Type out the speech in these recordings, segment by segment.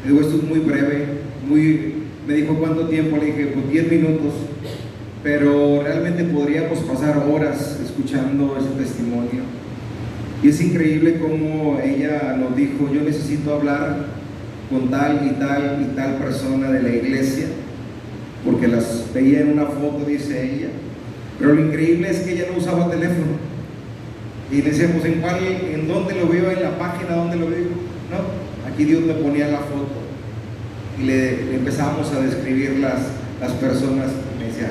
Le digo, esto es muy breve, me dijo cuánto tiempo, le dije, pues 10 minutos, pero realmente podríamos pasar horas escuchando ese testimonio. Y es increíble cómo ella nos dijo, yo necesito hablar con tal y tal y tal persona de la iglesia, porque las veía en una foto, dice ella, pero lo increíble es que ella no usaba teléfono. Y le decíamos, ¿en dónde lo veo? ¿En la página? ¿Dónde lo veo? No, aquí Dios me ponía la foto y le empezábamos a describir las personas. Me decía,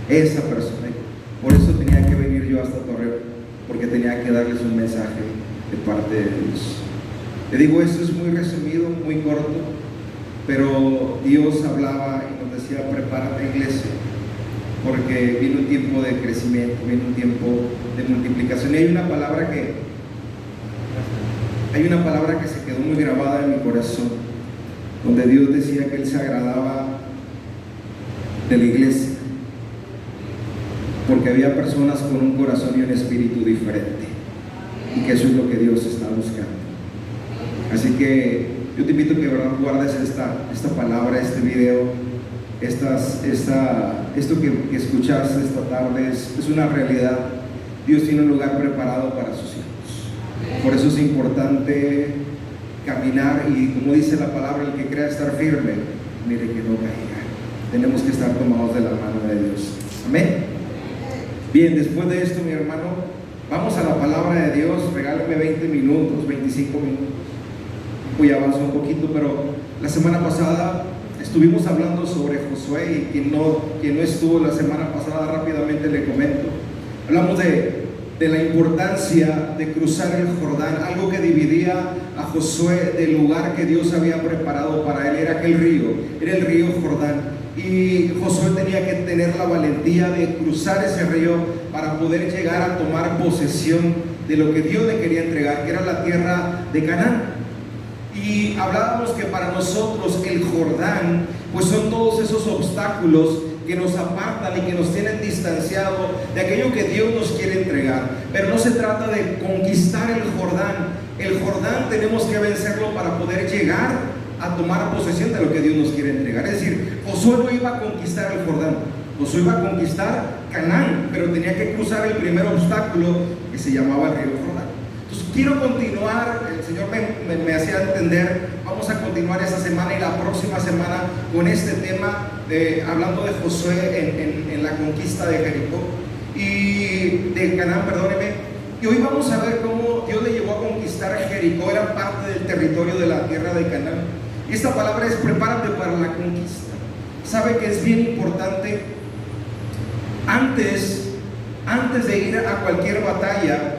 esa persona. Por eso tenía que venir yo hasta Torreón, porque tenía que darles un mensaje de parte de Dios. Le digo, esto es muy resumido, muy corto, pero Dios hablaba y nos decía, prepárate, iglesia, porque viene un tiempo de crecimiento, viene un tiempo de multiplicación. Y hay una palabra que se quedó muy grabada en mi corazón, donde Dios decía que Él se agradaba de la iglesia, porque había personas con un corazón y un espíritu diferente, y que eso es lo que Dios está buscando. Así que yo te invito a que guardes esta palabra, este video, esto que escuchaste esta tarde es una realidad. Dios tiene un lugar preparado para sus hijos. Por eso es importante caminar y, como dice la palabra, el que crea estar firme, mire que no caiga. Tenemos que estar tomados de la mano de Dios. Amén. Bien, después de esto, mi hermano, vamos a la palabra de Dios. Regálame 20 minutos, 25 minutos. Hoy avanzo un poquito, pero la semana pasada estuvimos hablando sobre Josué, y quien no estuvo la semana pasada, rápidamente le comento. Hablamos de la importancia de cruzar el Jordán, algo que dividía a Josué del lugar que Dios había preparado para él. Era aquel río, era el río Jordán, y Josué tenía que tener la valentía de cruzar ese río para poder llegar a tomar posesión de lo que Dios le quería entregar, que era la tierra de Canaán. Y hablábamos que para nosotros el Jordán, pues son todos esos obstáculos que nos apartan y que nos tienen distanciado de aquello que Dios nos quiere entregar. Pero no se trata de conquistar el Jordán. El Jordán tenemos que vencerlo para poder llegar a tomar posesión de lo que Dios nos quiere entregar. Es decir, Josué no iba a conquistar el Jordán, Josué iba a conquistar Canaán, pero tenía que cruzar el primer obstáculo, que se llamaba el río Jordán. Entonces quiero continuar, el Señor me hacía entender, vamos a continuar esta semana y la próxima semana con este tema, hablando de Josué en la conquista de Jericó y de Canaán, perdóneme. Y hoy vamos a ver cómo Dios le llevó a conquistar a Jericó, era parte del territorio de la tierra de Canaán. Y esta palabra es prepárate para la conquista. Sabe que es bien importante, antes de ir a cualquier batalla,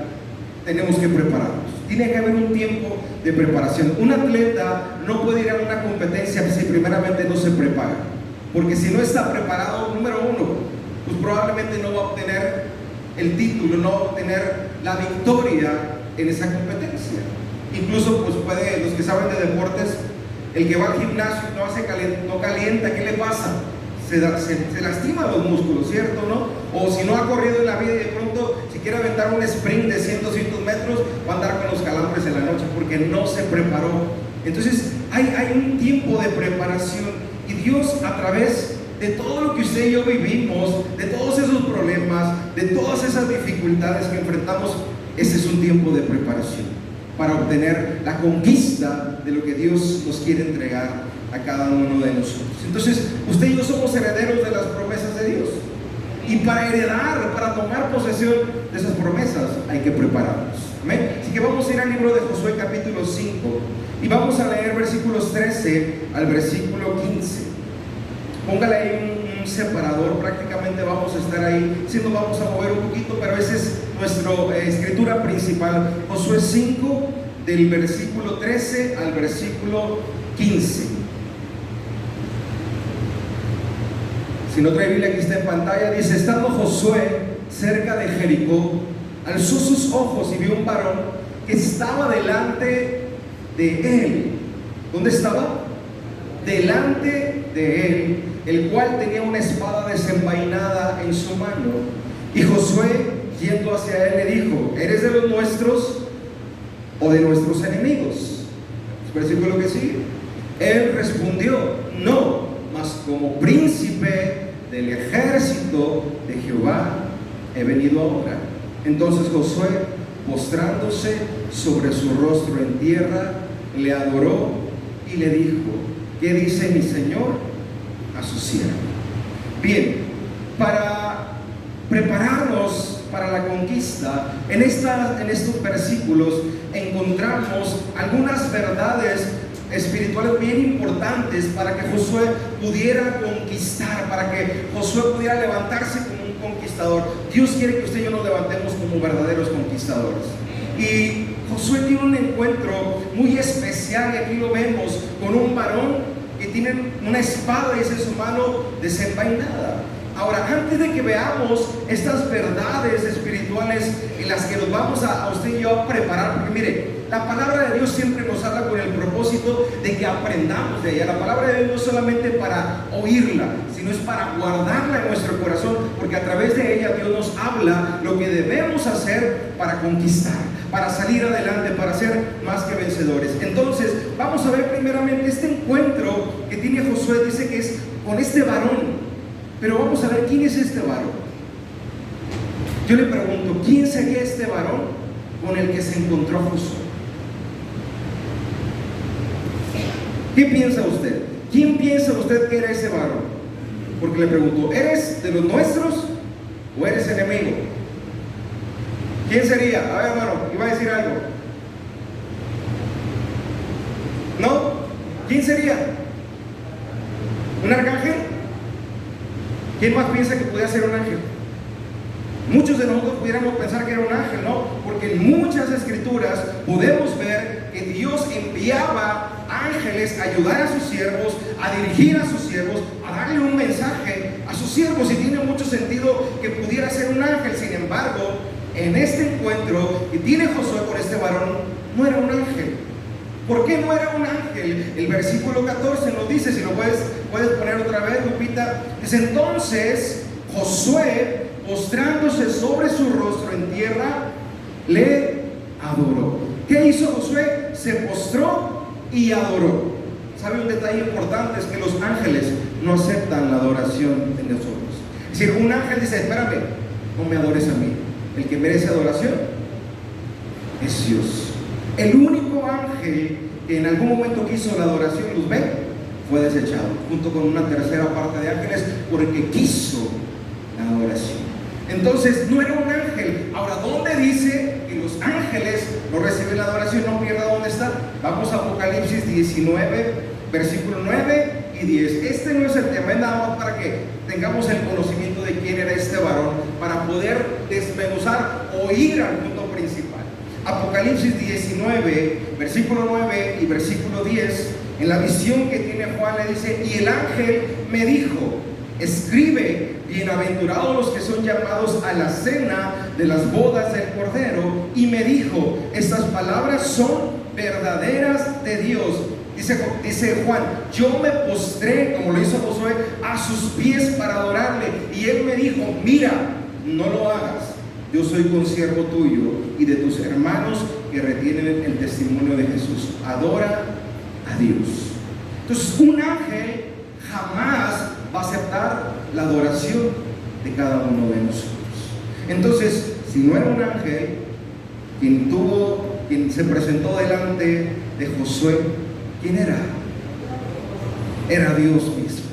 tenemos que prepararnos. Tiene que haber un tiempo de preparación. Un atleta no puede ir a una competencia si primeramente no se prepara, porque si no está preparado, número uno, pues probablemente no va a obtener el título, no va a obtener la victoria en esa competencia. Incluso pues los que saben de deportes, el que va al gimnasio no calienta, ¿qué le pasa? Se lastima los músculos, ¿cierto? ¿No? O si no ha corrido en la vida y de pronto si quiere aventar un sprint de 100, 200 metros, va a andar con los calambres en la noche porque no se preparó. Entonces hay un tiempo de preparación, y Dios, a través de todo lo que usted y yo vivimos, de todos esos problemas, de todas esas dificultades que enfrentamos, ese es un tiempo de preparación para obtener la conquista de lo que Dios nos quiere entregar a cada uno de nosotros. Entonces, usted y yo somos herederos de las promesas de Dios, y para heredar, para tomar posesión de esas promesas, hay que prepararnos. ¿Amén? Así que vamos a ir al libro de Josué capítulo 5 y vamos a leer versículos 13 al versículo 15. Póngale ahí un separador, prácticamente vamos a estar ahí, si nos vamos a mover un poquito, pero esa es nuestra escritura principal. Josué 5, del versículo 13 al versículo 15. Si no trae Biblia, aquí está en pantalla. Dice: estando Josué cerca de Jericó, alzó sus ojos y vio un varón que estaba delante de él. ¿Dónde estaba? Delante de él, el cual tenía una espada desenvainada en su mano. Y Josué, yendo hacia él, le dijo: ¿eres de los nuestros o de nuestros enemigos? Versículo que sigue. Él respondió: no, mas como príncipe del ejército de Jehová he venido ahora. Entonces Josué, postrándose sobre su rostro en tierra, le adoró y le dijo: ¿qué dice mi señor a su siervo? Bien, para prepararnos para la conquista, en estos versículos encontramos algunas verdades espirituales bien importantes para que Josué pudiera conquistar, para que Josué pudiera levantarse como un conquistador. Dios quiere que usted y yo nos levantemos como verdaderos conquistadores. Y Josué tiene un encuentro muy especial, y aquí lo vemos, con un varón que tiene una espada, dice, en su mano desenvainada. Ahora, antes de que veamos estas verdades espirituales en las que nos vamos a usted y yo a preparar, porque mire, la palabra de Dios siempre nos habla con el propósito de que aprendamos de ella. La palabra de Dios no es solamente para oírla, sino es para guardarla en nuestro corazón, porque a través de ella Dios nos habla lo que debemos hacer para conquistar, para salir adelante, para ser más que vencedores. Entonces, vamos a ver primeramente este encuentro que tiene Josué. Dice que es con este varón. Pero vamos a ver quién es este varón. Yo le pregunto, ¿quién sería este varón con el que se encontró Josué? ¿Qué piensa usted? ¿Quién piensa usted que era ese varón? Porque le pregunto, ¿eres de los nuestros o eres enemigo? ¿Quién sería? A ver, hermano, iba a decir algo. ¿No? ¿Quién sería? ¿Un arcángel? ¿Quién más piensa que podía ser un ángel? Muchos de nosotros pudiéramos pensar que era un ángel, ¿no? Porque en muchas escrituras podemos ver que Dios enviaba ángeles a ayudar a sus siervos, a dirigir a sus siervos, a darle un mensaje a sus siervos, y tiene mucho sentido que pudiera ser un ángel. Sin embargo, en este encuentro que tiene Josué con este varón, no era un ángel. ¿Por qué no era un ángel? El versículo 14 nos dice, si lo puedes poner otra vez, Lupita, dice: entonces Josué, postrándose sobre su rostro en tierra, le adoró. ¿Qué hizo Josué? Se postró y adoró. ¿Sabe un detalle importante? Es que los ángeles no aceptan la adoración de nosotros. Es decir, un ángel dice: espérame, no me adores a mí. El que merece adoración es Dios. El único ángel que en algún momento quiso la adoración, luz ve, fue desechado, junto con una tercera parte de ángeles, porque quiso la adoración. Entonces, no era un ángel. Ahora, ¿dónde dice que los ángeles no reciben la adoración? No pierda dónde está. Vamos a Apocalipsis 19, versículo 9 y 10. Este no es el tema, es nada más para que tengamos el conocimiento de quién era este varón, para poder desmenuzar o ir al punto principal. Apocalipsis 19, versículo 9 y versículo 10, en la visión que tiene Juan le dice: y el ángel me dijo, escribe, bienaventurados los que son llamados a la cena de las bodas del Cordero. Y me dijo, estas palabras son verdaderas de Dios. Dice Juan, yo me postré, como lo hizo Josué, a sus pies para adorarle. Y él me dijo, mira, no lo hagas. Yo soy consiervo tuyo y de tus hermanos que retienen el testimonio de Jesús. Adora a Dios. Entonces, un ángel jamás va a aceptar la adoración de cada uno de nosotros. Entonces, si no era un ángel quien se presentó delante de Josué, ¿quién era? Era Dios mismo.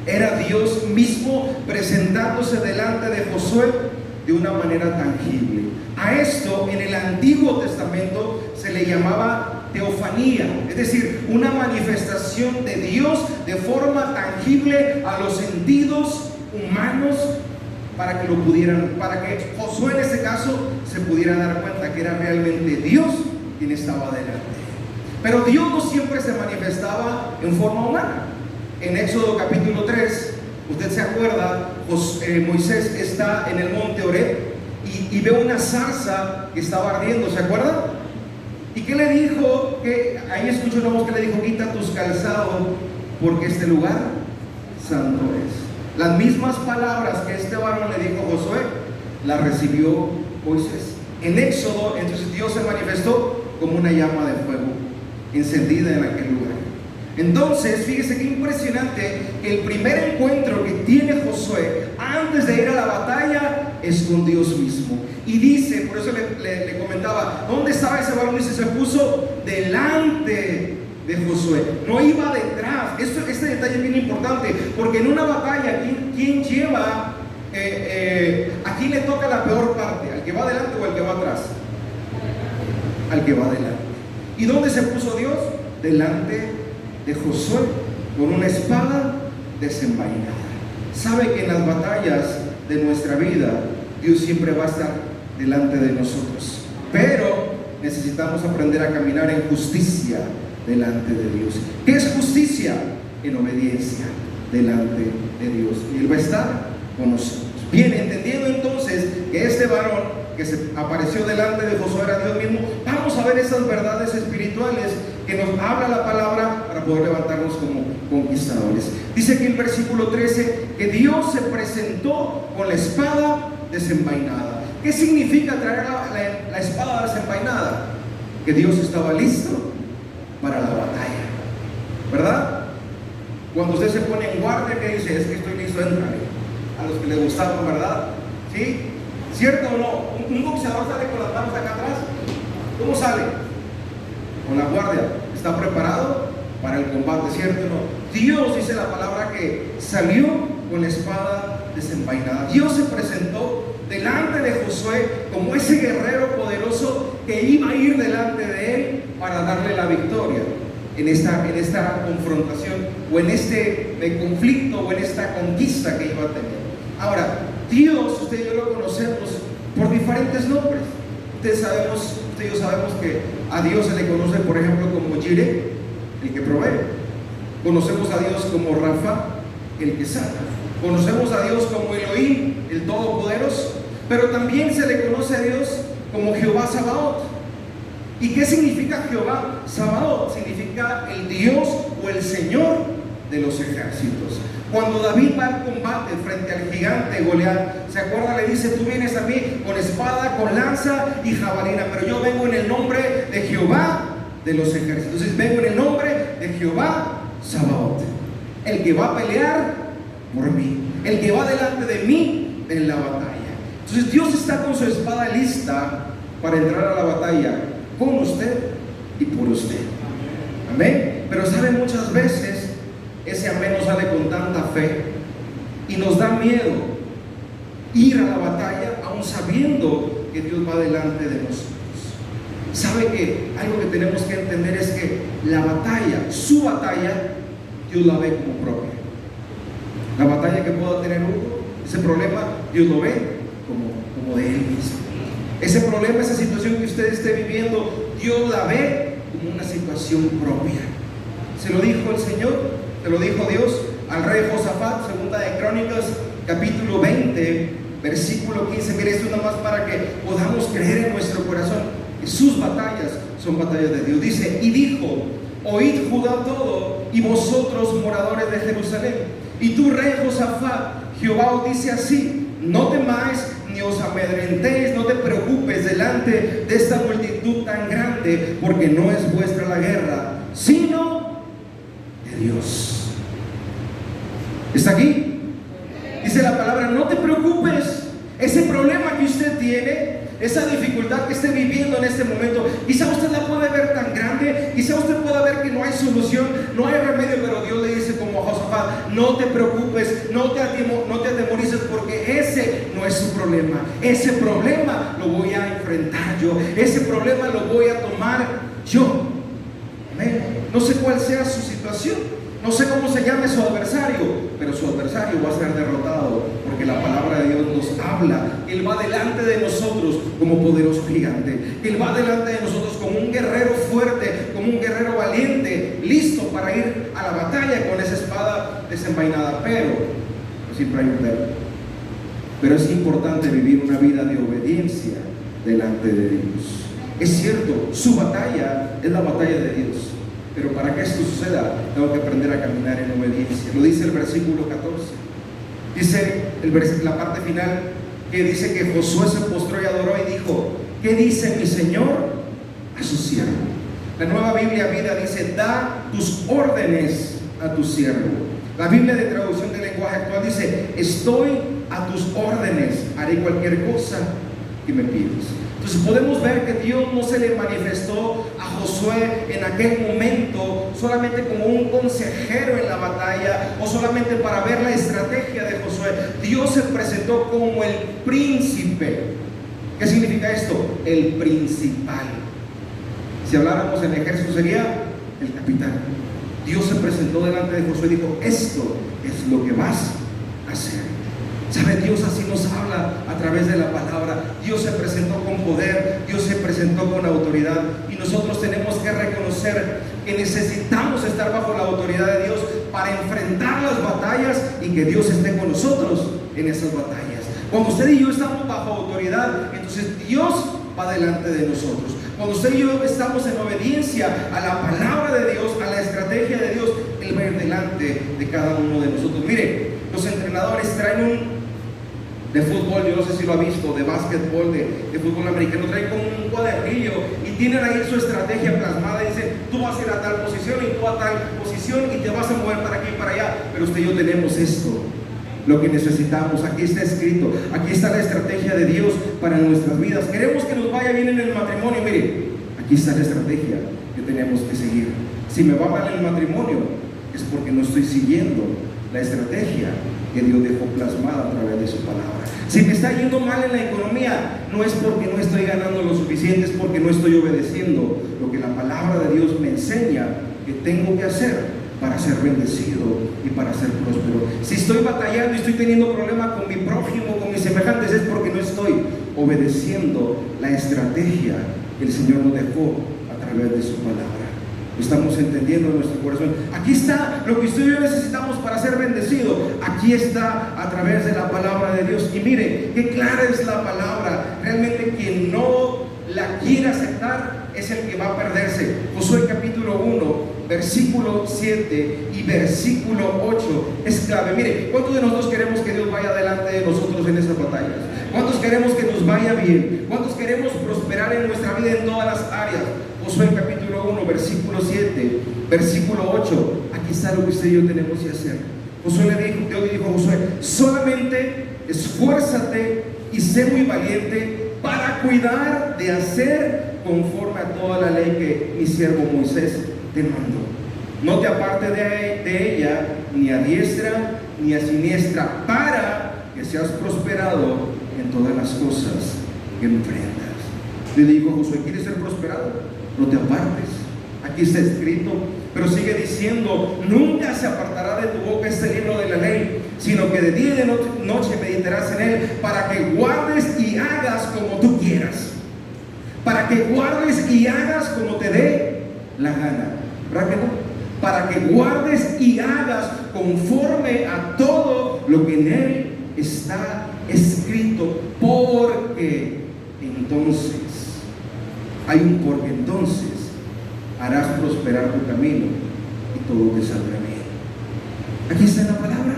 Era Dios mismo presentándose delante de Josué de una manera tangible. A esto en el Antiguo Testamento se le llamaba teofanía, es decir, una manifestación de Dios de forma tangible a los sentidos humanos, para que Josué en este caso se pudiera dar cuenta que era realmente Dios quien estaba delante. Pero Dios no siempre se manifestaba en forma humana. En Éxodo capítulo 3, usted se acuerda, Moisés está en el monte Horeb y ve una zarza que estaba ardiendo, ¿se acuerda? ¿Y qué le dijo? Ahí escucho una voz que le dijo: quita tus calzados, porque este lugar santo es. Las mismas palabras que este varón le dijo a Josué, las recibió Moisés. En Éxodo, entonces Dios se manifestó como una llama de fuego. encendida en aquel lugar. Entonces, fíjese qué impresionante, el primer encuentro que tiene Josué antes de ir a la batalla es con Dios mismo. Y dice, por eso le comentaba, ¿dónde estaba ese varón? Dice, se puso delante de Josué, no iba detrás. Este detalle es bien importante, porque en una batalla, ¿quién lleva? ¿A quién le toca la peor parte? ¿Al que va adelante o al que va atrás? Al que va adelante. ¿Y dónde se puso Dios? Delante de Josué, con una espada desenvainada. Sabe que en las batallas de nuestra vida, Dios siempre va a estar delante de nosotros, pero necesitamos aprender a caminar en justicia delante de Dios. ¿Qué es justicia? En obediencia delante de Dios, y Él va a estar con nosotros. Bien, entendiendo entonces que este varón que se apareció delante de Josué era Dios mismo, vamos a ver esas verdades espirituales que nos habla la palabra para poder levantarnos como conquistadores. Dice aquí en versículo 13 que Dios se presentó con la espada desenvainada. ¿Qué significa traer la espada desenvainada? Que Dios estaba listo para la batalla, ¿verdad? Cuando usted se pone en guardia, ¿qué dice? Es que estoy listo, entraré. A los que les gustaban, ¿verdad? ¿Sí? ¿Cierto o no? Un boxeador sale con las manos acá atrás. ¿Cómo sale? Con la guardia. ¿Está preparado para el combate? ¿Cierto o no? Dios, dice la palabra, que salió con la espada desenvainada. Dios se presentó delante de Josué como ese guerrero poderoso que iba a ir delante de él para darle la victoria en esta confrontación, o en este conflicto, o en esta conquista que iba a tener. Ahora, Dios, usted y yo lo conocemos por diferentes nombres. Usted y yo sabemos que a Dios se le conoce, por ejemplo, como Jireh, el que provee. Conocemos a Dios como Rafa, el que sana. Conocemos a Dios como Elohim, el Todopoderoso. Pero también se le conoce a Dios como Jehová Sabaoth. ¿Y qué significa Jehová Sabaoth? Significa el Dios o el Señor de los ejércitos. Cuando David va al combate frente al gigante Goliat, ¿se acuerda? Le dice, tú vienes a mí con espada, con lanza y jabalina, pero yo vengo en el nombre de Jehová de los ejércitos. Entonces vengo en el nombre de Jehová Sabaoth, el que va a pelear por mí, el que va delante de mí en la batalla. Entonces Dios está con su espada lista para entrar a la batalla con usted y por usted. Amén. Pero saben, muchas veces ese amén no sale con tanta fe y nos da miedo ir a la batalla aún sabiendo que Dios va delante de nosotros. Sabe que algo que tenemos que entender es que la batalla, su batalla, Dios la ve como propia. La batalla que pueda tener uno, ese problema, Dios lo ve como de Él mismo. Ese problema, esa situación que usted esté viviendo, Dios la ve como una situación propia. Se lo dijo el Señor, se lo dijo Dios al rey Josafat, segunda de Crónicas, capítulo 20, versículo 15. Mire, esto nada más para que podamos creer en nuestro corazón que sus batallas son batallas de Dios. Dice, y dijo, oíd Judá todo, y vosotros moradores de Jerusalén, y tú rey Josafat, Jehová os dice así, no temáis ni os amedrentéis, no te preocupes delante de esta multitud tan grande, porque no es vuestra la guerra, sino de Dios. ¿Está aquí? Dice la palabra, no te preocupes. Ese problema que usted tiene, esa dificultad que esté viviendo en este momento, quizá usted la puede ver tan grande, quizá usted pueda ver que no hay solución, no hay remedio, pero Dios le dice como a Josafat, no te preocupes, no te atemorices, porque ese no es su problema. Ese problema lo voy a enfrentar yo, ese problema lo voy a tomar yo. Amén. No sé cuál sea su situación, no sé cómo se llame su adversario, pero su adversario va a ser derrotado, porque la palabra de Dios nos habla. Él va delante de nosotros como poderoso gigante. Él va delante de nosotros como un guerrero fuerte, como un guerrero valiente, listo para ir a la batalla con esa espada desenvainada. Pero siempre hay un pero es importante vivir una vida de obediencia delante de Dios. Es cierto, su batalla es la batalla de Dios, pero para que esto suceda, tengo que aprender a caminar en obediencia. Lo dice el versículo 14. Dice la parte final, que dice que Josué se postró y adoró y dijo, ¿qué dice mi Señor a su siervo? La Nueva Biblia Vida dice: da tus órdenes a tu siervo. La Biblia de traducción del lenguaje actual dice: estoy a tus órdenes, haré cualquier cosa que me pides. Entonces podemos ver que Dios no se le manifestó a Josué en aquel momento solamente como un consejero en la batalla o solamente para ver la estrategia de Josué. Dios se presentó como el príncipe. ¿Qué significa esto? El principal. Si habláramos en el ejército sería el capitán. Dios se presentó delante de Josué y dijo: esto es lo que vas a hacer. ¿Sabe? Dios así nos habla a través de la palabra. Dios se presentó con poder, Dios se presentó con autoridad, y nosotros tenemos que reconocer que necesitamos estar bajo la autoridad de Dios para enfrentar las batallas y que Dios esté con nosotros en esas batallas. Cuando usted y yo estamos bajo autoridad, entonces Dios va delante de nosotros. Cuando usted y yo estamos en obediencia a la palabra de Dios, a la estrategia de Dios, Él va a ir delante de cada uno de nosotros. Mire, los entrenadores traen de fútbol, yo no sé si lo ha visto, de básquetbol, de fútbol americano, traen como un cuadernillo y tienen ahí su estrategia plasmada y dicen: tú vas a ir a tal posición y tú a tal posición y te vas a mover para aquí y para allá. Pero usted y yo tenemos esto, lo que necesitamos. Aquí está escrito, aquí está la estrategia de Dios para nuestras vidas. Queremos que nos vaya bien en el matrimonio, mire, aquí está la estrategia que tenemos que seguir. Si me va mal en el matrimonio, es porque no estoy siguiendo la estrategia que Dios dejó plasmada a través de su palabra. Si me está yendo mal en la economía, no es porque no estoy ganando lo suficiente, es porque no estoy obedeciendo lo que la palabra de Dios me enseña que tengo que hacer para ser bendecido y para ser próspero. Si estoy batallando y estoy teniendo problemas con mi prójimo, con mis semejantes, es porque no estoy obedeciendo la estrategia que el Señor nos dejó a través de su palabra. Estamos entendiendo en nuestro corazón. Aquí está lo que usted y yo necesitamos para ser bendecido. Aquí está a través de la palabra de Dios. Y mire, qué clara es la palabra. Realmente quien no la quiere aceptar es el que va a perderse. Josué capítulo 1, versículo 7 y versículo 8 es clave. Mire, ¿cuántos de nosotros queremos que Dios vaya delante de nosotros en esas batallas? ¿Cuántos queremos que nos vaya bien? ¿Cuántos queremos prosperar en nuestra vida en todas las áreas? Josué capítulo 1, versículo 7, versículo 8. Aquí está lo que usted y yo tenemos que hacer. Josué le dijo, Dios le dijo a Josué: solamente esfuérzate y sé muy valiente para cuidar de hacer conforme a toda la ley que mi siervo Moisés te mandó. No te apartes de ella ni a diestra ni a siniestra, para que seas prosperado en todas las cosas que enfrentas. Le dijo Josué: ¿quieres ser prosperado? No te apartes. Aquí está escrito, pero sigue diciendo: nunca se apartará de tu boca este libro de la ley, sino que de día y de noche meditarás en él, para que guardes y hagas como tú quieras, para que guardes y hagas como te dé la gana. ¿Verdad que no? Para que guardes y hagas conforme a todo lo que en él está escrito, porque entonces, hay un porque entonces harás prosperar tu camino y todo te saldrá bien. Aquí está la palabra,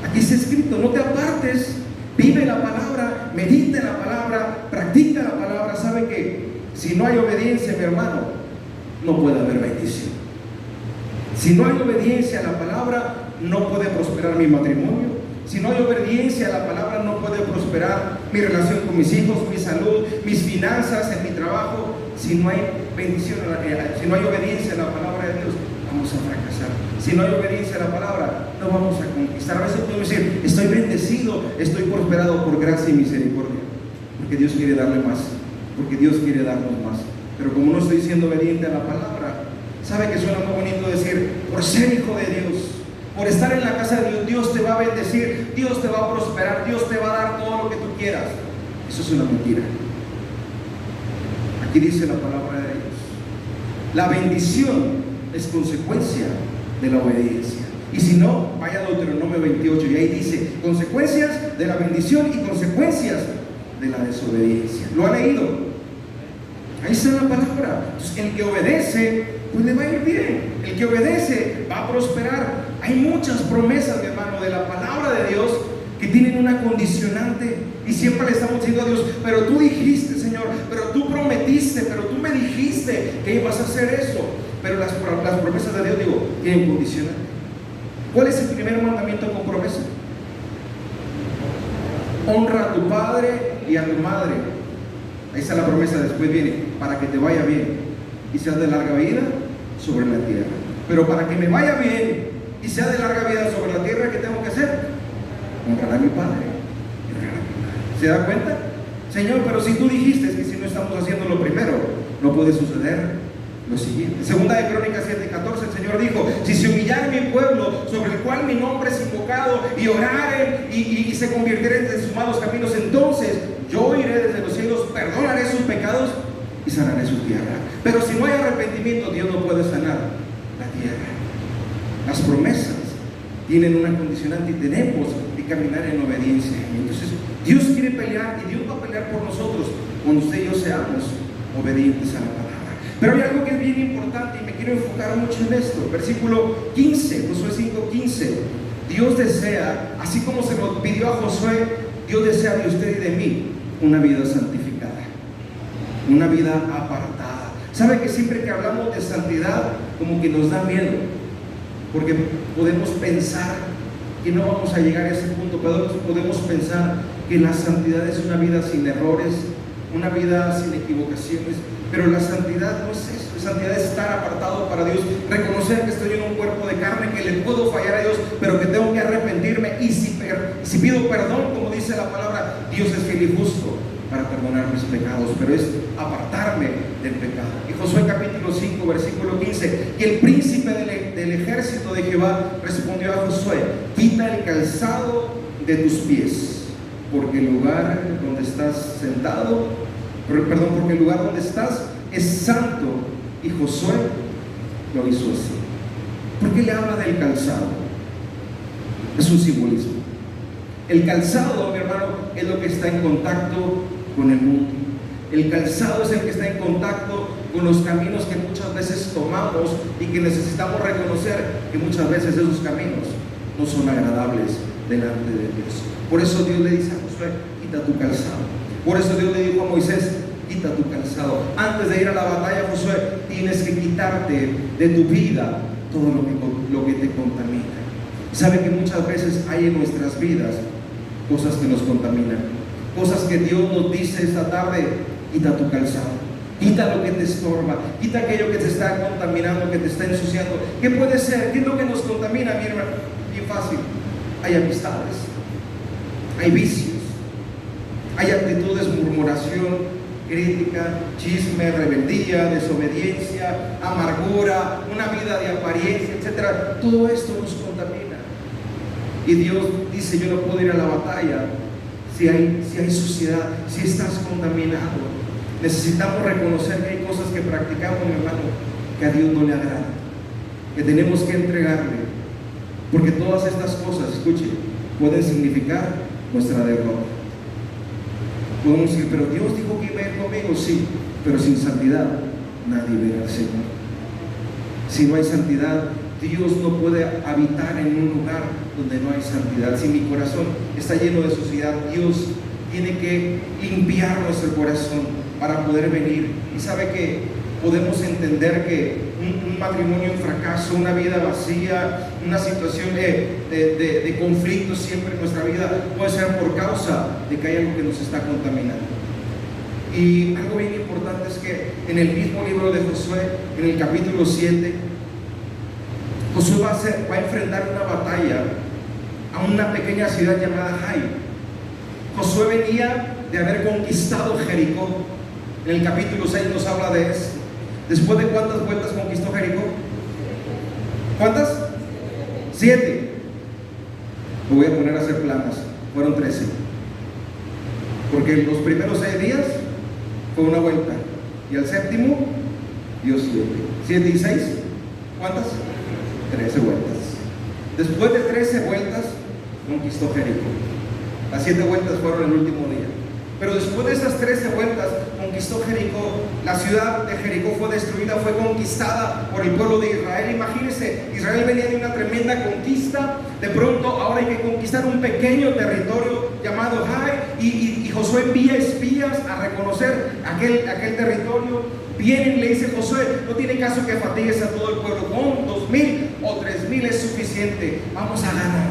aquí está escrito: no te apartes, vive la palabra, medita la palabra, practica la palabra. ¿Sabe que si no hay obediencia, mi hermano, no puede haber bendición? Si no hay obediencia a la palabra, no puede prosperar mi matrimonio. Si no hay obediencia a la palabra, no puede prosperar mi relación con mis hijos, mi salud, mis finanzas, en mi trabajo. Si no hay bendición, si no hay obediencia a la palabra de Dios, vamos a fracasar. Si no hay obediencia a la palabra, no vamos a conquistar. A veces podemos decir: estoy bendecido, estoy prosperado por gracia y misericordia, porque Dios quiere darle más, porque Dios quiere darnos más. Pero como no estoy siendo obediente a la palabra, ¿sabe que suena muy bonito decir: por ser hijo de Dios, por estar en la casa de Dios, Dios te va a bendecir, Dios te va a prosperar, Dios te va a dar todo lo que tú quieras? Eso es una mentira. Aquí dice la palabra de Dios: la bendición es consecuencia de la obediencia. Y si no, vaya a Deuteronomio 28 y ahí dice: consecuencias de la bendición y consecuencias de la desobediencia. ¿Lo ha leído? Ahí está la palabra. Entonces, el que obedece, pues le va a ir bien. El que obedece va a prosperar. Hay muchas promesas, mi hermano, de la palabra de Dios que tienen una condicionante y siempre le estamos diciendo a Dios, pero tú dijiste, Señor, pero tú prometiste, pero tú me dijiste que ibas a hacer eso. Pero las promesas de Dios, digo, tienen condicionante. ¿Cuál es el primer mandamiento con promesa? Honra a tu padre y a tu madre. Ahí está la promesa, después viene, para que te vaya bien y seas de larga vida sobre la tierra. Pero para que me vaya bien y sea de larga vida sobre la tierra, ¿qué tengo que hacer? Honrar a mi padre y honrar a mi madre. ¿Se da cuenta? Señor, pero si tú dijiste que si no estamos haciendo lo primero, no puede suceder lo siguiente. Segunda de Crónicas 7:14, el Señor dijo, si se humillare mi pueblo, sobre el cual mi nombre es invocado, y oraren y se convirtieren de sus malos caminos, entonces yo iré desde los cielos, perdonaré sus pecados y sanaré su tierra. Pero si no hay arrepentimiento, Dios no puede sanar la tierra. Las promesas tienen una condicionante y tenemos que caminar en obediencia. Entonces Dios quiere pelear y Dios va a pelear por nosotros cuando usted y yo seamos obedientes a la palabra. Pero hay algo que es bien importante y me quiero enfocar mucho en esto. Versículo 15, Josué 5:15. Dios desea, así como se lo pidió a Josué, Dios desea de usted y de mí una vida santificada, una vida apartada. ¿Sabe que siempre que hablamos de santidad, como que nos da miedo? Porque podemos pensar que no vamos a llegar a ese punto. Podemos pensar que la santidad es una vida sin errores, una vida sin equivocaciones. Pero la santidad no es eso. La santidad es estar apartado para Dios, reconocer que estoy en un cuerpo de carne, que le puedo fallar a Dios, pero que tengo que arrepentirme. Y si pido perdón, como dice la palabra, Dios es fiel y justo para perdonar mis pecados, pero es apartarme del pecado. Y Josué capítulo 5, versículo 15, y el príncipe del ejército de Jehová respondió a Josué, quita el calzado de tus pies, porque el lugar donde estás sentado, porque el lugar donde estás es santo. Y Josué lo hizo así. ¿Por qué le habla del calzado? Es un simbolismo. El calzado, mi hermano, es lo que está en contacto con el mundo. El calzado es el que está en contacto con los caminos que muchas veces tomamos y que necesitamos reconocer que muchas veces esos caminos no son agradables delante de Dios. Por eso Dios le dice a Josué, quita tu calzado. Por eso Dios le dijo a Moisés, quita tu calzado. Antes de ir a la batalla, Josué, tienes que quitarte de tu vida todo lo que te contamina. Sabe que muchas veces hay en nuestras vidas cosas que nos contaminan, cosas que Dios nos dice esta tarde, quita tu calzado, quita lo que te estorba, quita aquello que te está contaminando, que te está ensuciando. ¿Qué puede ser? ¿Qué es lo que nos contamina, mi hermano? Bien fácil. Hay amistades, hay vicios, hay actitudes, murmuración, crítica, chisme, rebeldía, desobediencia, amargura, una vida de apariencia, etc. Todo esto nos contamina. Y Dios dice, yo no puedo ir a la batalla si hay suciedad, si estás contaminado. Necesitamos reconocer que hay cosas que practicamos, mi hermano, que a Dios no le agrada, que tenemos que entregarle, porque todas estas cosas, escuche, pueden significar nuestra derrota. Podemos decir, pero Dios dijo que iba a ir conmigo, sí, pero sin santidad nadie verá al Señor. Si no hay santidad, Dios no puede habitar en un lugar donde no hay santidad. Si mi corazón está lleno de suciedad, Dios tiene que limpiar nuestro corazón para poder venir. Y sabe que podemos entender que un matrimonio en fracaso, una vida vacía, una situación de conflicto siempre en nuestra vida puede ser por causa de que hay algo que nos está contaminando. Y algo bien importante es que en el mismo libro de Josué, en el capítulo 7, Josué va a enfrentar una batalla a una pequeña ciudad llamada Jai. Josué venía de haber conquistado Jericó. En el capítulo 6 nos habla de eso. ¿Después de cuántas vueltas conquistó Jericó? ¿Cuántas? 7. Me voy a poner a hacer planas. Fueron 13. Porque los primeros 6 días fue una vuelta. Y al séptimo dio 7. 7 y 6, ¿cuántas? 13 vueltas. Después de 13 vueltas conquistó Jericó. Las 7 vueltas fueron el último día. Pero después de esas 13 vueltas, conquistó Jericó. La ciudad de Jericó fue destruida, fue conquistada por el pueblo de Israel. Imagínense, Israel venía de una tremenda conquista. De pronto, ahora hay que conquistar un pequeño territorio llamado Jai. Y Josué envía espías a reconocer aquel territorio. Vienen y le dice Josué: no tiene caso que fatigues a todo el pueblo, con 2,000 o 3,000 es suficiente, vamos a ganar.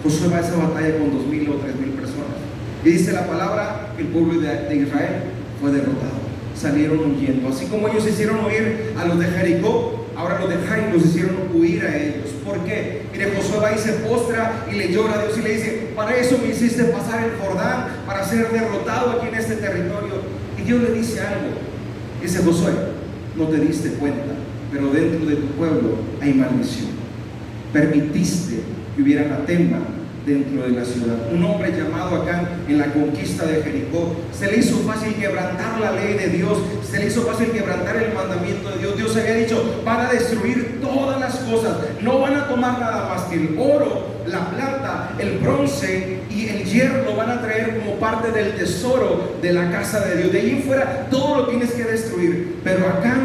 Josué va a esa batalla con 2,000 o 3,000 personas, y dice la palabra que el pueblo de Israel fue derrotado, salieron huyendo. Así como ellos hicieron huir a los de Jericó, ahora los de Jai los hicieron huir a ellos. ¿Por qué? Mire, Josué va y se postra y le llora a Dios y le dice: para eso me hiciste pasar el Jordán, para ser derrotado aquí en este territorio. Y Dios le dice algo. Dice: Josué, no te diste cuenta, pero dentro de tu pueblo hay maldición. Permitiste que hubiera anatema dentro de la ciudad. Un hombre llamado acá en la conquista de Jericó, se le hizo fácil quebrantar la ley de Dios, se le hizo fácil quebrantar el mandamiento de Dios. Dios había dicho: van a destruir todas las cosas, no van a tomar nada más que el oro, la plata, el bronce y el hierro, lo van a traer como parte del tesoro de la casa de Dios. De ahí en fuera todo lo tienes que destruir. Pero acá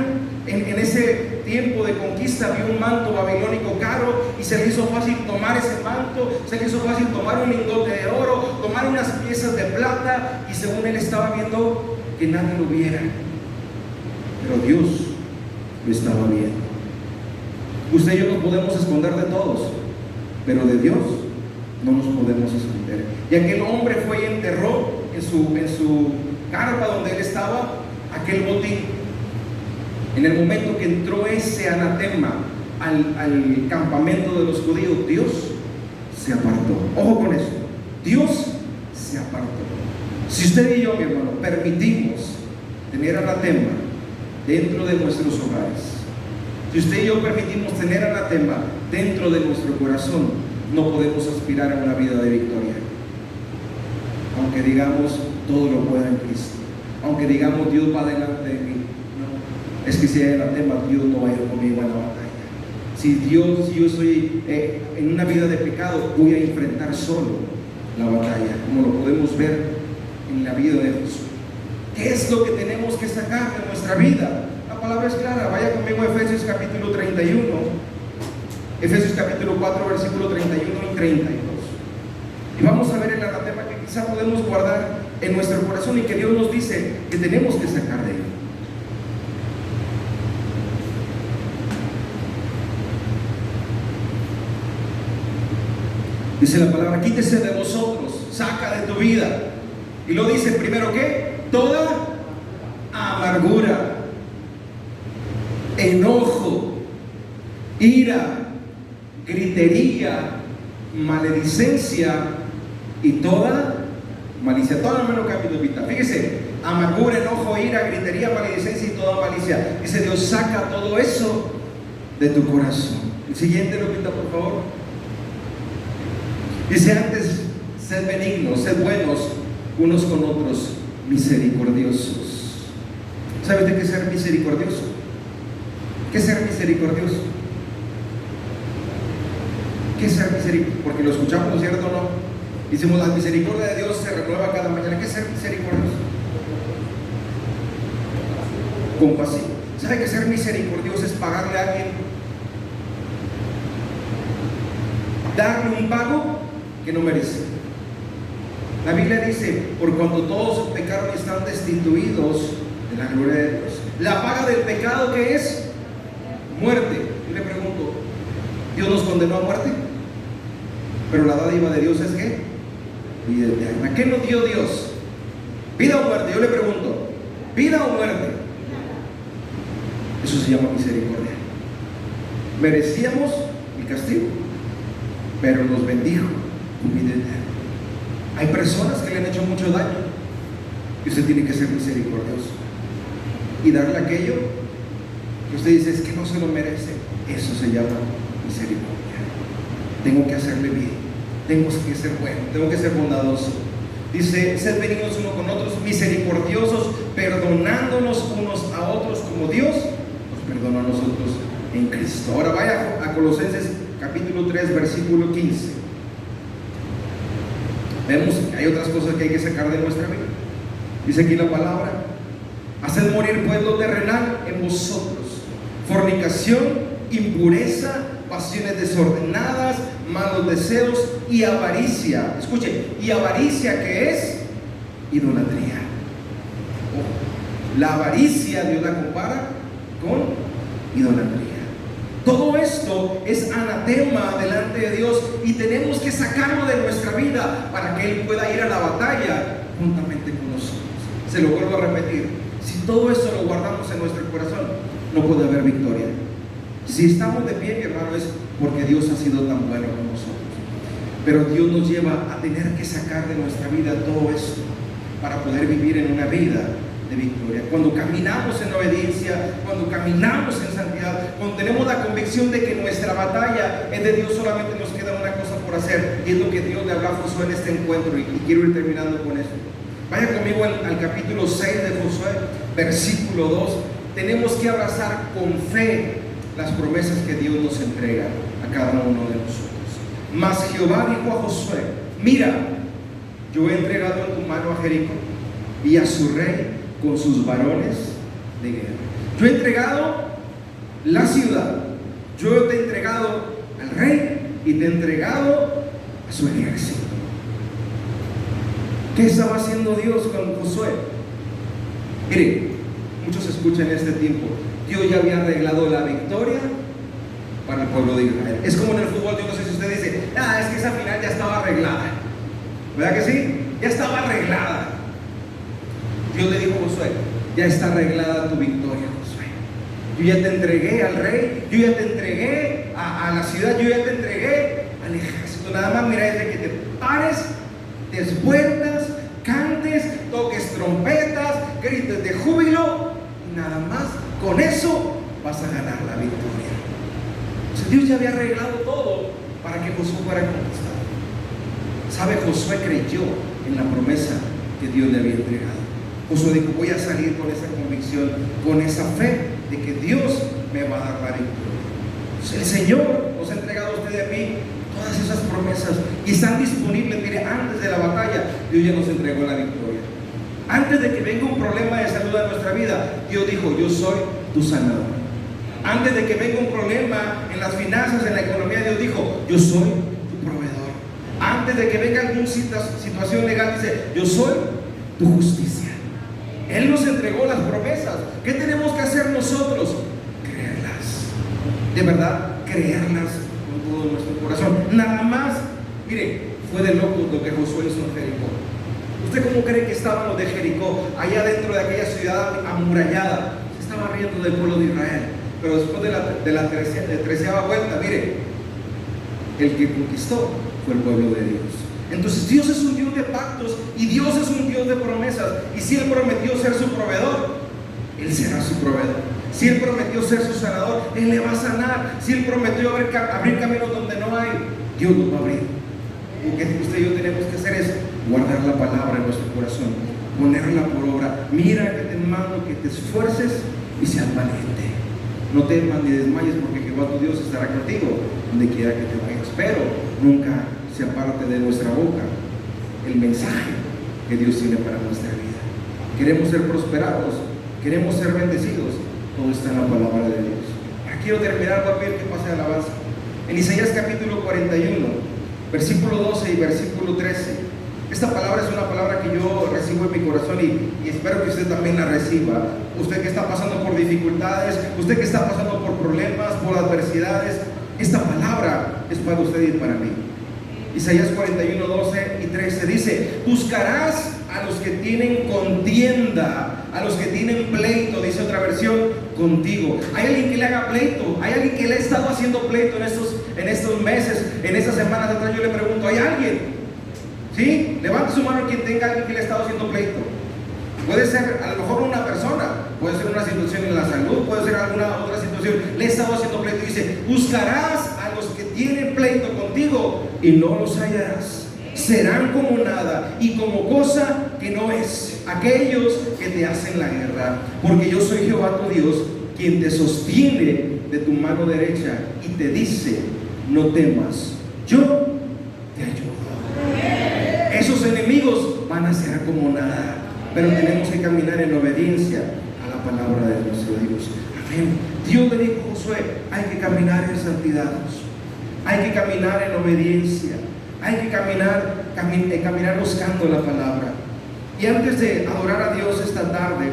en ese tiempo de conquista había un manto babilónico caro, y se le hizo fácil tomar ese manto, se le hizo fácil tomar un lingote de oro, tomar unas piezas de plata, y según él estaba viendo que nadie lo viera, pero Dios lo estaba viendo. Usted y yo nos podemos esconder de todos, pero de Dios no nos podemos esconder. Y aquel hombre fue y enterró en su carpa donde él estaba aquel botín. En el momento que entró ese anatema al campamento de los judíos, Dios se apartó. Ojo con eso, Dios se apartó. Si usted y yo, mi hermano, permitimos tener anatema dentro de nuestros hogares, si usted y yo permitimos tener anatema dentro de nuestro corazón, no podemos aspirar a una vida de victoria. Aunque digamos: todo lo puedo en Cristo, aunque digamos: Dios va delante de mí, no, es que si hay anatema, Dios no va a ir conmigo en la batalla. Si yo estoy en una vida de pecado, voy a enfrentar solo la batalla, como lo podemos ver en la vida de Jesús. ¿Qué es lo que tenemos que sacar de nuestra vida? La palabra es clara. Vaya conmigo a Efesios capítulo 31, Efesios capítulo 4, versículo 31 y 32. Y vamos a ver el anatema que quizá podemos guardar en nuestro corazón y que Dios nos dice que tenemos que sacar de él. Dice la palabra: quítese de vosotros, saca de tu vida. Y lo dice primero: ¿qué? Toda amargura, enojo, ira, gritería, maledicencia y toda malicia. Todo el menos capítulo. Fíjese: amargura, enojo, ira, gritería, maledicencia y toda malicia. Dice Dios: saca todo eso de tu corazón. El siguiente, Lupita, por favor. Dice: antes, sed benignos, sed buenos unos con otros, misericordiosos. ¿Sabes de qué es ser misericordioso? ¿Qué es ser misericordioso? ¿Qué es ser misericordioso? Porque lo escuchamos, ¿no es cierto o no? Decimos: la misericordia de Dios se renueva cada mañana. ¿Qué es ser misericordioso? Compasivo. ¿Sabe que ser misericordioso es pagarle a alguien? Darle un pago que no merece. La Biblia dice: por cuanto todos pecaron y están destituidos de la gloria de Dios. La paga del pecado, ¿qué es? Muerte. Yo le pregunto: ¿Dios nos condenó a muerte? Pero la dádiva de Dios es ¿qué? Vida eterna. ¿Qué nos dio Dios? ¿Vida o muerte? Yo le pregunto: ¿vida o muerte? Eso se llama misericordia. Merecíamos el castigo, pero nos bendijo con vida eterna. Hay personas que le han hecho mucho daño y usted tiene que ser misericordioso y darle aquello que usted dice: es que no se lo merece. Eso se llama misericordia. Tengo que hacerle bien, tengo que ser bueno, tengo que ser bondadoso. Dice: sed benignos unos con otros, misericordiosos, perdonándonos unos a otros como Dios nos perdonó a nosotros en Cristo. Ahora vaya a Colosenses capítulo 3, versículo 15. Vemos que hay otras cosas que hay que sacar de nuestra vida. Dice aquí la palabra: haced morir pues lo terrenal en vosotros: fornicación, impureza, pasiones desordenadas, malos deseos y avaricia. Escuche, ¿y avaricia qué es? Idolatría. La avaricia Dios la compara con idolatría. Todo esto es anatema delante de Dios y tenemos que sacarlo de nuestra vida para que Él pueda ir a la batalla juntamente con nosotros. Se lo vuelvo a repetir: si todo eso lo guardamos en nuestro corazón, no puede haber victoria. Si estamos de pie, mi hermano, es porque Dios ha sido tan bueno con nosotros. Pero Dios nos lleva a tener que sacar de nuestra vida todo esto para poder vivir en una vida de victoria. Cuando caminamos en obediencia, cuando caminamos en santidad, cuando tenemos la convicción de que nuestra batalla es de Dios, solamente nos queda una cosa por hacer, y es lo que Dios le habló a Josué en este encuentro, y quiero ir terminando con esto. Vaya conmigo al capítulo 6 de Josué, versículo 2. Tenemos que abrazar con fe las promesas que Dios nos entrega a cada uno de nosotros. Mas Jehová dijo a Josué: mira, yo he entregado en tu mano a Jericó y a su rey con sus varones de guerra. Yo he entregado la ciudad, yo te he entregado al rey y te he entregado a su ejército. ¿Qué estaba haciendo Dios con Josué? Mire, muchos escuchan en este tiempo: Dios ya había arreglado la victoria para el pueblo de Israel. Es como en el fútbol. Yo no sé si usted dice: es que esa final ya estaba arreglada. ¿Verdad que sí? Ya estaba arreglada. Dios le dijo a Josué: ya está arreglada tu victoria, Josué. Yo ya te entregué al rey, yo ya te entregué a la ciudad, yo ya te entregué al ejército. Nada más mira, es de que te pares, desvueltas, cantes, toques trompetas, grites de júbilo, y nada más con eso vas a ganar la victoria. O sea, Dios ya había arreglado todo para que Josué fuera conquistado. ¿Sabe? Josué creyó en la promesa que Dios le había entregado. Josué dijo: voy a salir con esa convicción, con esa fe de que Dios me va a dar la victoria. Entonces, el Señor nos ha entregado a usted y a mí todas esas promesas y están disponibles. Mire, antes de la batalla, Dios ya nos entregó la victoria. Antes de que venga un problema de salud a nuestra vida, Dios dijo: yo soy tu sanador. Antes de que venga un problema en las finanzas, en la economía, Dios dijo: yo soy tu proveedor. Antes de que venga alguna situación legal, dice: yo soy tu justicia. Él nos entregó las promesas. ¿Qué tenemos que hacer nosotros? Creerlas. De verdad, creerlas con todo nuestro corazón. Nada más, mire, fue de locos lo que Josué hizo en Jericó. ¿Usted cómo cree que estaban los de Jericó, allá dentro de aquella ciudad amurallada? Se estaba riendo del pueblo de Israel. Pero después de la 13ª vuelta, mire, el que conquistó fue el pueblo de Dios. Entonces Dios es un Dios de pactos y Dios es un Dios de promesas. Y si Él prometió ser su proveedor, Él será su proveedor. Si Él prometió ser su sanador, Él le va a sanar. Si Él prometió abrir caminos donde no hay, Dios los va a abrir. Lo que usted y yo tenemos que hacer es guardar la palabra en nuestro corazón, ponerla por obra. Mira que te mando que te esfuerces y seas valiente. No temas ni desmayes, porque Jehová tu Dios estará contigo donde quiera que te vayas. Pero nunca se aparte de nuestra boca el mensaje que Dios tiene para nuestra vida. Queremos ser prosperados, queremos ser bendecidos. Todo está en la palabra de Dios. Ahora quiero terminar, voy a pedir que pase a alabanza. En Isaías capítulo 41, versículo 12 y versículo 13. Esta palabra es una palabra que yo recibo en mi corazón y espero que usted también la reciba. Usted que está pasando por dificultades, usted que está pasando por problemas, por adversidades, esta palabra es para usted y para mí. Isaías 41, 12 y 13 dice: buscarás a los que tienen contienda, a los que tienen pleito, dice otra versión, contigo. ¿Hay alguien que le haga pleito? ¿Hay alguien que le ha estado haciendo pleito en estos meses, en estas semanas atrás? Yo le pregunto: ¿hay alguien? ¿Sí? Levante su mano quien tenga alguien que le ha estado haciendo pleito. Puede ser a lo mejor una persona, puede ser una situación en la salud, puede ser alguna otra situación. Le he estado haciendo pleito y dice: buscarás a los que tienen pleito contigo y no los hallarás. Serán como nada y como cosa que no es aquellos que te hacen la guerra. Porque yo soy Jehová tu Dios, quien te sostiene de tu mano derecha y te dice: no temas, yo te ayudo. Esos enemigos van a ser como nada. pero tenemos que caminar en obediencia a la palabra de nuestro Dios. Amén. Dios le dijo a Josué, hay que caminar en santidad, hay que caminar en obediencia, hay que caminar buscando la palabra. Y antes de adorar a Dios esta tarde,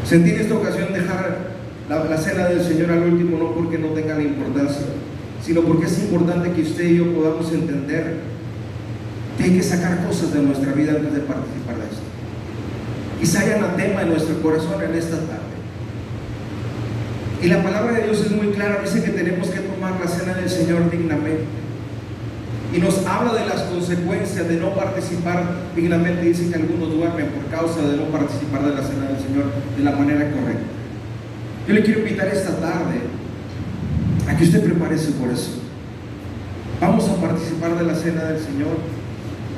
sentí en esta ocasión dejar la cena del Señor al último, no porque no tenga la importancia, sino porque es importante que usted y yo podamos entender que hay que sacar cosas de nuestra vida antes de participar de esto. Quizá haya anatema en nuestro corazón en esta tarde. Y la palabra de Dios es muy clara, dice que tenemos que tomar la cena del Señor dignamente. Y nos habla de las consecuencias de no participar dignamente. Dice que algunos duermen por causa de no participar de la cena del Señor de la manera correcta. Yo le quiero invitar esta tarde a que usted prepare su corazón. Vamos a participar de la cena del Señor.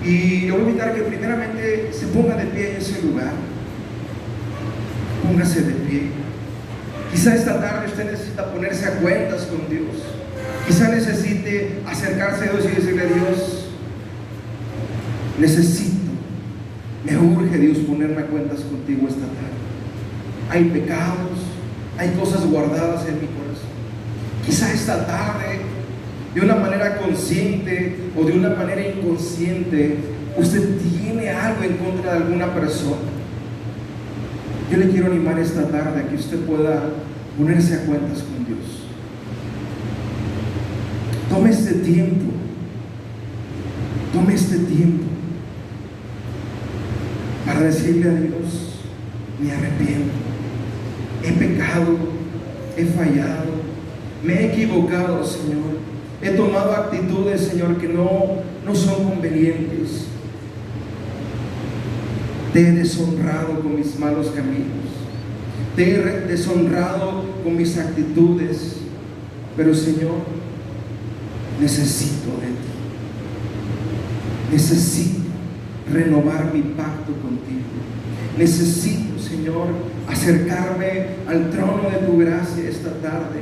Y yo voy a invitar que primeramente se ponga de pie en ese lugar. Póngase de pie. Quizá esta tarde usted necesita ponerse a cuentas con Dios. Quizá necesite acercarse a Dios y decirle a Dios, me urge Dios ponerme a cuentas contigo esta tarde. Hay pecados, hay cosas guardadas en mi corazón. Quizá esta tarde, de una manera consciente o de una manera inconsciente, usted tiene algo en contra de alguna persona. Yo le quiero animar esta tarde a que usted pueda ponerse a cuentas con Dios. Tome este tiempo para decirle a Dios, me arrepiento, he pecado, he fallado, me he equivocado, Señor, he tomado actitudes, Señor, que no son convenientes, te he deshonrado con mis malos caminos, te he deshonrado con mis actitudes, pero Señor, necesito de ti, necesito renovar mi pacto contigo, necesito, Señor, acercarme al trono de tu gracia esta tarde